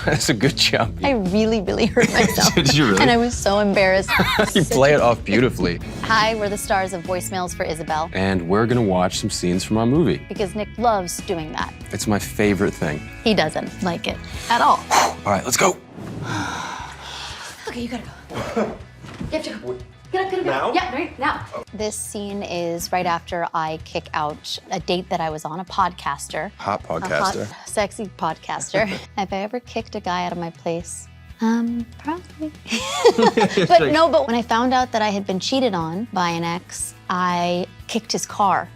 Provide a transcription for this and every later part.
That's a good job. I really, really hurt myself. Did you really? And I was so embarrassed. You play it off beautifully. Hi, we're the stars of Voicemails for Isabel. And we're gonna watch some scenes from our movie. Because Nick loves doing that. It's my favorite thing. He doesn't like it at all. All right, let's go. Okay, you gotta go. You have to go. Get up. Now? Yeah, right now. This scene is right after I kick out a date that I was on, a podcaster. Hot A podcaster. hot, sexy podcaster. Have I ever kicked a guy out of my place? Probably. But when I found out that I had been cheated on by an ex, I kicked his car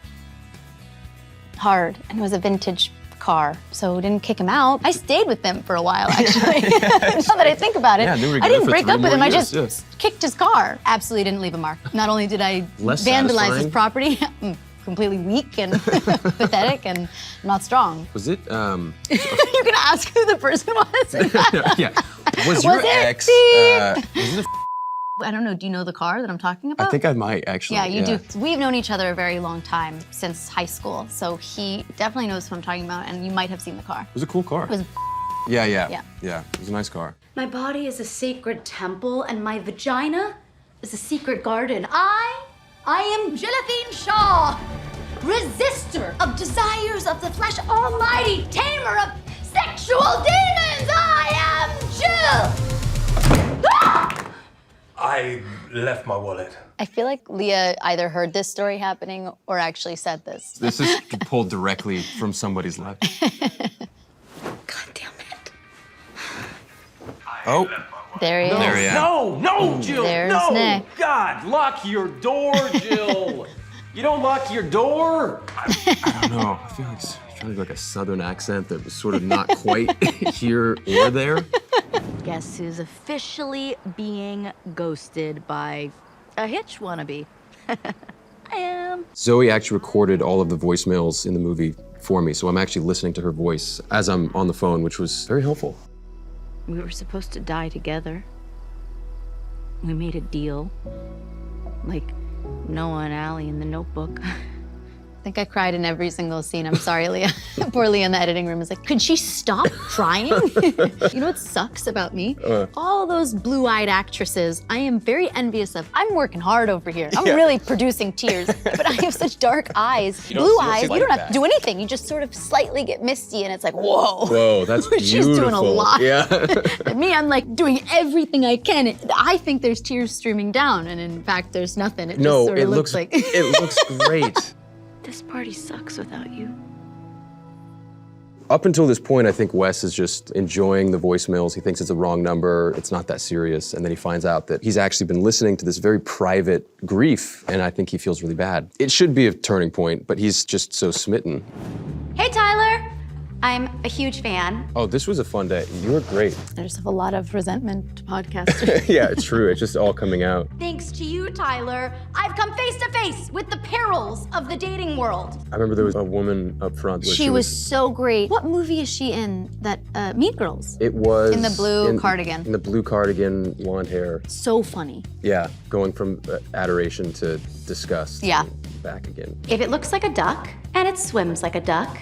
hard, and it was a vintage car, so didn't kick him out. I stayed with him for a while, actually. Now that I think about it, Yeah, they were I together didn't for break 3 up with more him. I years, just yeah. kicked his car. Absolutely didn't leave a mark. Not only did I Less vandalize his satisfying? property, I'm completely weak and pathetic and not strong. Was it, You're gonna ask who the person was? yeah. Was your Was it? ex, Beep. was it I don't know. Do you know the car that I'm talking I about? think I might, actually. Yeah, you do. We've known each other a very long time, since high school. So he definitely knows who I'm talking about, and you might have seen the car. It was a cool car. It was Yeah. Yeah. Yeah, it was a nice car. My body is a sacred temple, and my vagina is a secret garden. I am Jillathine Shaw, resistor of desires of the flesh, almighty tamer of sexual demons. I am Jill. Ah! I left my wallet. I feel like Leah either heard this story happening or actually said this. This is pulled directly from somebody's life. God damn it. Oh, There he is. there he is. No, Jill, There's no! Nick. God, lock your door, Jill. You don't lock your door? I don't know. I feel like it's trying to do like a southern accent that was sort of not quite here or there. Guess who's officially being ghosted by a Hitch wannabe? I am. Zoe actually recorded all of the voicemails in the movie for me, so I'm actually listening to her voice as I'm on the phone, which was very helpful. We were supposed to die together. We made a deal. Like Noah and Allie in the Notebook. I think I cried in every single scene. I'm sorry, Leah. Poor Leah in the editing room is like, could she stop crying? You know what sucks about me? All those blue-eyed actresses I am very envious of. I'm working hard over here. I'm really producing tears, but I have such dark eyes. Blue eyes, you don't have to do anything. You just sort of slightly get misty and it's like, whoa. Whoa, that's She's beautiful. doing a lot. Yeah. And me, I'm like doing everything I can. I think there's tears streaming down, and in fact, there's nothing. It just No, sort it of looks like. it looks great. This party sucks without you. Up until this point, I think Wes is just enjoying the voicemails. He thinks it's a wrong number. It's not that serious. And then he finds out that he's actually been listening to this very private grief, and I think he feels really bad. It should be a turning point, but he's just so smitten. Hey, Tyler. I'm a huge fan. Oh, this was a fun day. You were great. There's a lot of resentment to podcasters. Yeah, it's true. It's just all coming out. Thanks to you, Tyler, I've come face to face with the perils of the dating world. I remember there was a woman up front. Where She was so great. What movie is she in? That Mean Girls. It was In the blue cardigan. In the blue cardigan, blonde hair. So funny. Yeah, going from adoration to disgust. Yeah. and back again. If it looks like a duck and it swims like a duck,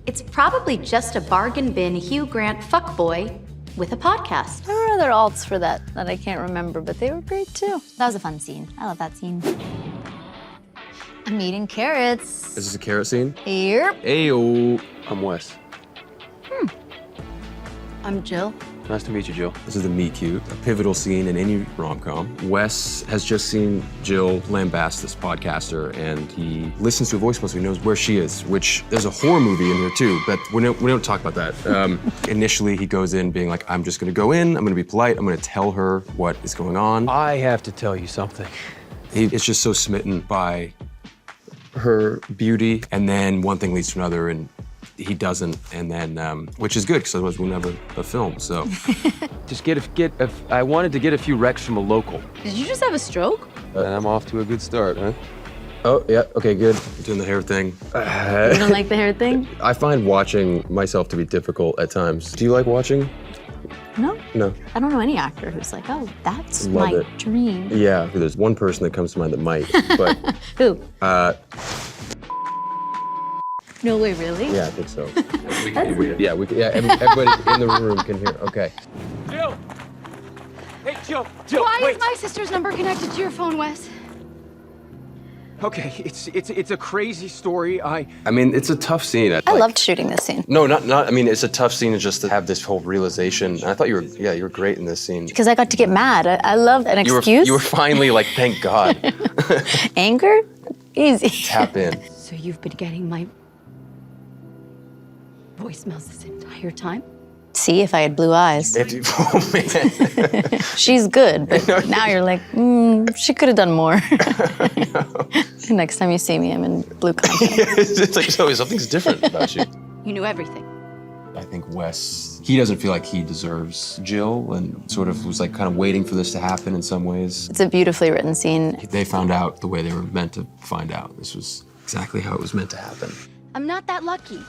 it's probably just a bargain bin Hugh Grant fuckboy with a podcast. There were other alts for that I can't remember, but they were great too. That was a fun scene. I love that scene. I'm eating carrots. Is this a carrot scene? Yep. Ayo. I'm Wes. I'm Jill. Nice to meet you, Jill. This is the meet cute, a pivotal scene in any rom-com. Wes has just seen Jill lambast this podcaster, and he listens to a voicemail so he knows where she is, which there's a horror movie in here too, but we don't talk about that. Initially, he goes in being like, I'm just gonna go in, I'm gonna be polite, I'm gonna tell her what is going on. I have to tell you something. He is just so smitten by her beauty, and then one thing leads to another, and he doesn't, and then, which is good, because otherwise we'll never have a film, so. Just I wanted to get a few recs from a local. Did you just have a stroke? And I'm off to a good start, huh? Oh, yeah, okay, good. Doing the hair thing. You don't like the hair thing? I find watching myself to be difficult at times. Do you like watching? No. No. I don't know any actor who's like, oh, that's Love my it. dream. Yeah, there's one person that comes to mind that might, but Who? No way, really? Yeah, I think so. Everybody in the room can hear. Okay. Jill! Hey, Jill! Jill, Why wait! is my sister's number connected to your phone, Wes? Okay, it's a crazy story. I mean, it's a tough scene. I loved shooting this scene. No, not. I mean, it's a tough scene just to have this whole realization. I thought you were great in this scene. Because I got to get mad. I love an excuse. You were finally like, thank God. Anger? Easy. Tap in. So you've been getting my voicemails this entire time? See, if I had blue eyes. Oh man. She's good, but now you're like, she could have done more. Next time you see me, I'm in blue contact. It's like something's different about you. You knew everything. I think Wes, he doesn't feel like he deserves Jill and sort of was like kind of waiting for this to happen in some ways. It's a beautifully written scene. They found out the way they were meant to find out. This was exactly how it was meant to happen. I'm not that lucky.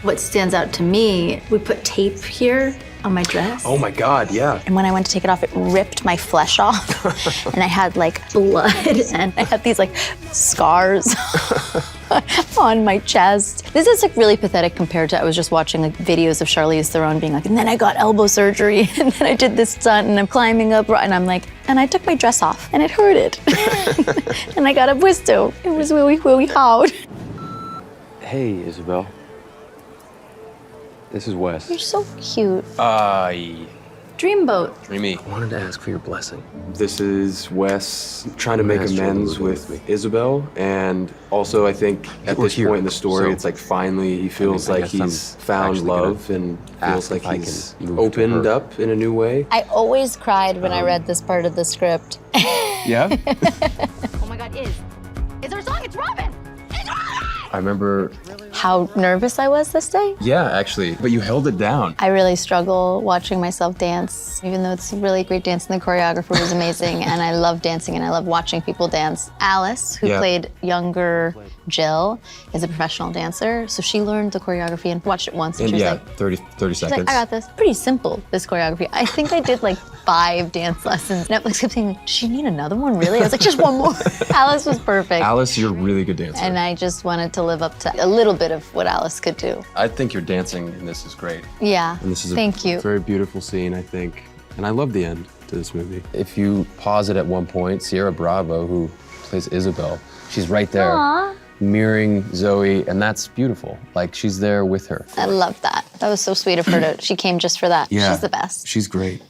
What stands out to me, we put tape here on my dress. Oh my God, yeah. And when I went to take it off, it ripped my flesh off. And I had like blood and I had these like scars on my chest. This is like really pathetic compared to I was just watching like videos of Charlize Theron being like, and then I got elbow surgery and then I did this stunt and I'm climbing up and I'm like, and I took my dress off and it hurted. And I got a blister. It was really hard. Hey, Isabel. This is Wes. You're so cute. Dreamy. Dreamboat. I wanted to ask for your blessing. This is Wes trying to make amends with Isabel, and also I think at this point in the story, it's like finally he feels like he's found love and feels like he's opened up in a new way. I always cried when I read this part of the script. Yeah? Oh my God, Is there a song? It's Robin! It's Robin! I remember, How nervous I was this day. yeah, actually, but you held it down. I really struggle watching myself dance, even though it's a really great dance and the choreographer was amazing and I love dancing and I love watching people dance. Alice, who played younger Jill, is a professional dancer, so she learned the choreography and watched it once and she was like, 30 she's seconds. like, I got this. Pretty simple, this choreography. I think I did like 5 dance lessons. Netflix kept saying, does she need another one, really? I was like, just one more. Alice was perfect. Alice, you're a really good dancer. And I just wanted to live up to a little bit of what Alice could do. I think your dancing in this is great. Yeah, And this is thank you. a very beautiful scene, I think. And I love the end to this movie. If you pause it at one point, Sierra Bravo, who plays Isabel, she's right there. Aw. Mirroring Zoe, and that's beautiful. Like, she's there with her. I love that. That was so sweet of her to, she came just for that. Yeah. She's the best. She's great.